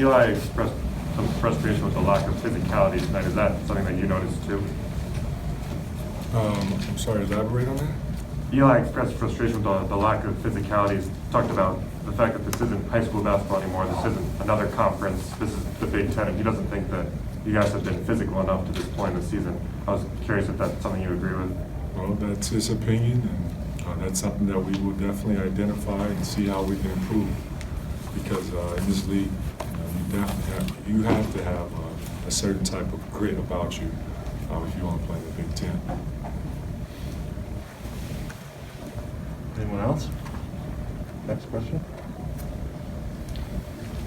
Eli expressed some frustration with the lack of physicality tonight. Is that something that you noticed too? I'm sorry, elaborate on that? Eli expressed frustration with the lack of physicality. He's talked about the fact that this isn't high school basketball anymore. This isn't another conference. This is the Big Ten, and he doesn't think that you guys have been physical enough to this point in the season. I was curious if that's something you agree with. Well, that's his opinion, and that's something that we will definitely identify and see how we can improve. Because in this league, you have to have a certain type of grit about you if you want to play in the Big Ten. Anyone else? Next question.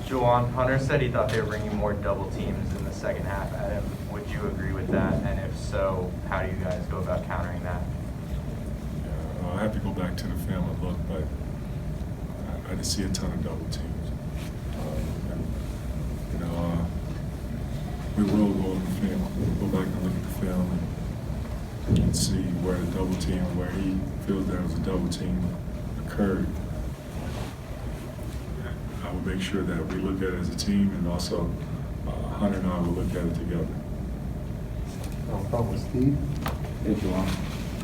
Juwan, Hunter said he thought they were bringing more double teams in the second half at him. Would you agree with that? And if so, how do you guys go about countering that? Yeah, I have to go back to the film and look, but I didn't see a ton of double teams. We will go over the film. We'll go back and look at the film and see where the double team, where he feels there was a double team occurred. I will make sure that we look at it as a team, and also Hunter and I will look at it together. I'll start with Steve. Hey, Juwan.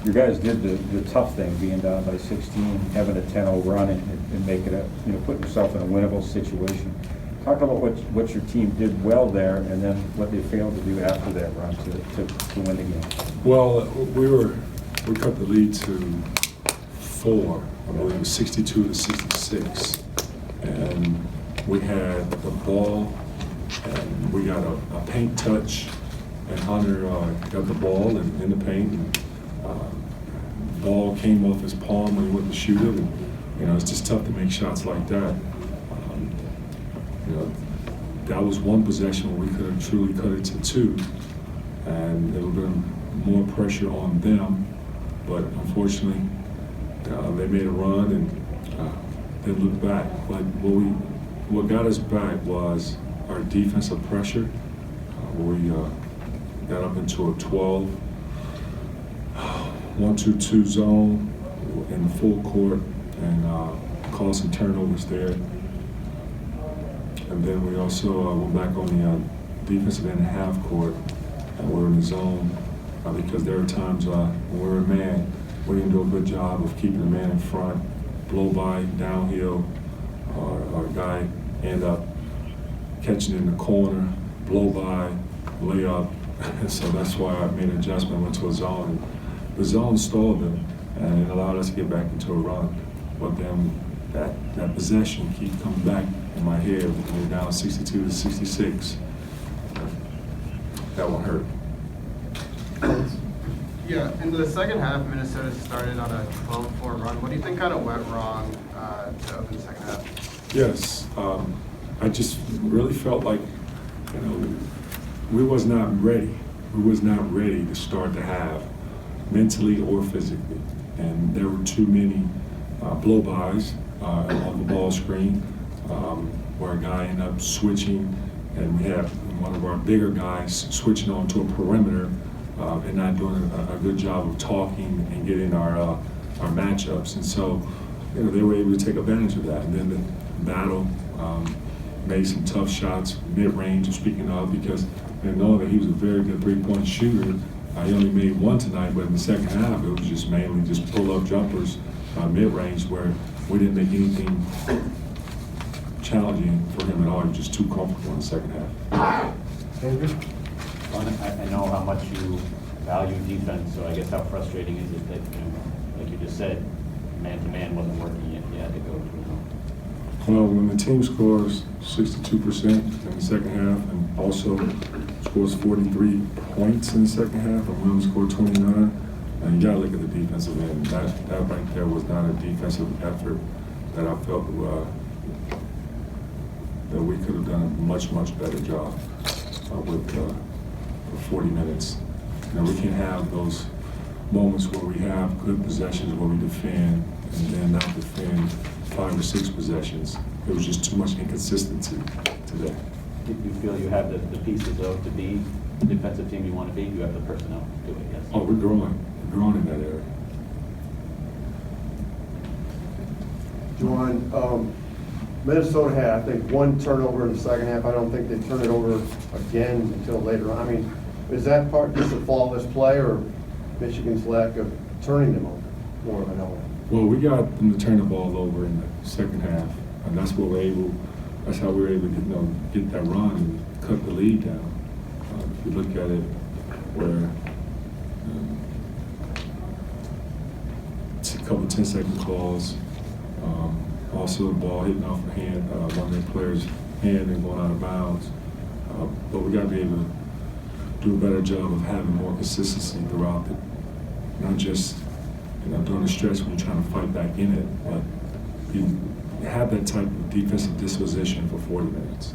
You guys did the tough thing, being down by 16, having a 10-0 run, and making it, putting yourself in a winnable situation. Talk about what your team did well there, and then what they failed to do after that run to win the game. Well, we cut the lead to 4. I believe it was 62 to 66, and we had the ball, and we got a paint touch, and Hunter got the ball in the paint. And, the ball came off his palm when he went to shoot it, and it's just tough to make shots like that. That was one possession where we could have truly cut it to 2, and there would have been more pressure on them. But unfortunately, they made a run and didn't look back. But what got us back was our defensive pressure, where we got up into a 12, 1-2-2 zone in the full court, and caused some turnovers there. And then we also went back on the defensive end half court, and we were in the zone because there were times when we were in man, we didn't do a good job of keeping the man in front, blow by, downhill, or a guy end up catching in the corner, blow by, layup. So that's why I made an adjustment, went to a zone. The zone stalled them, and it allowed us to get back into a run. But then that possession keep coming back in my head. We're down 62 to 66. That one hurt. Yeah, in the second half, Minnesota started on a 12-4 run. What do you think kind of went wrong to open the second half? Yes, I just really felt like, we was not ready. We was not ready to start the half, mentally or physically. And there were too many blow-bys on the ball screen, where a guy ended up switching, and we had one of our bigger guys switching onto a perimeter and not doing a good job of talking and getting our matchups. And so, they were able to take advantage of that. And then the battle made some tough shots, mid-range, speaking of, because they know that he was a very good three-point shooter. He only made one tonight, but in the second half, it was just mainly just pull-up jumpers, mid-range, where we didn't make anything challenging for him at all. He was just too comfortable in the second half. David? I know how much you value defense, so I guess how frustrating is it that, like you just said, man-to-man wasn't working yet, you had to go to a zone? Well, when the team scores 62% in the second half and also scores 43 points in the second half, and we only scored 29, and you got to look at the defensive end. That right there was not a defensive effort that I felt that we could have done a much, much better job with 40 minutes. We can't have those moments where we have good possessions where we defend and then not defend 5 or 6 possessions. There was just too much inconsistency today. Do you feel you have the pieces, though, to be the defensive team you want to be? You have the personnel to do it, yes? Oh, we're growing. We're growing in that area. Juwan, Minnesota had, I think, one turnover in the second half. I don't think they turned it over again until later on. I mean, is that part just a flawless play or Michigan's lack of turning them over more of an element? Well, we got them to turn the ball over in the second half, and that's how we were able to get that run and cut the lead down. If you look at it, where it's a couple 10-second calls, also the ball hitting off the hand, one of their players' hand and going out of bounds. But we got to be able to do a better job of having more consistency throughout it, not just during the stretch when you're trying to fight back in it, but you have that type of defensive disposition for 40 minutes.